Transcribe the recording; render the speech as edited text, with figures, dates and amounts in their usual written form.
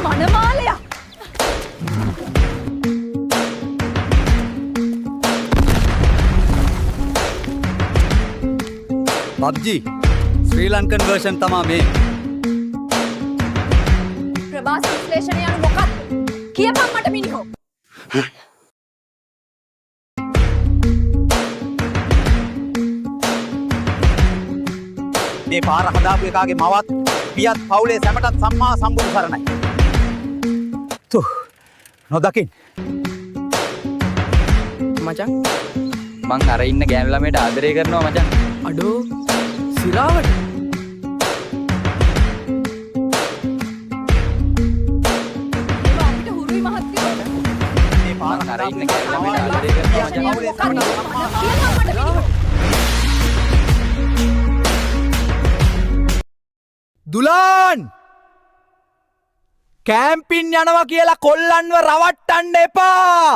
මනමාලයා. PUBG ශ්‍රී Lankan version තමා මේ. ප්‍රභාස් විශ්ලේෂණය යනු මොකක්ද? කියපන් මට මිනිහෝ. මේ පාර හදාපු එකාගේ මවත් පියත් පවුලේ සැමටත් සම්මා සම්බුදු සරණයි. නොදකින් මචං මං අර ඉන්න ගෑනු ළමයට ආදරය කරනවා මචං. අඩෝ සිරාවට අපිට හුරුයි මහත්තයෝ. මේ පාර අර ඉන්න ගෑනු ළමයට ආදරය කරනවා මචං. පවුලේ සැමටත් සම්මා කියපන් මට මිනිහෝ. දුලාන් කෑම්පින් යනවා කියලා කොල්ලන්ව රවට්ටන්න එපා.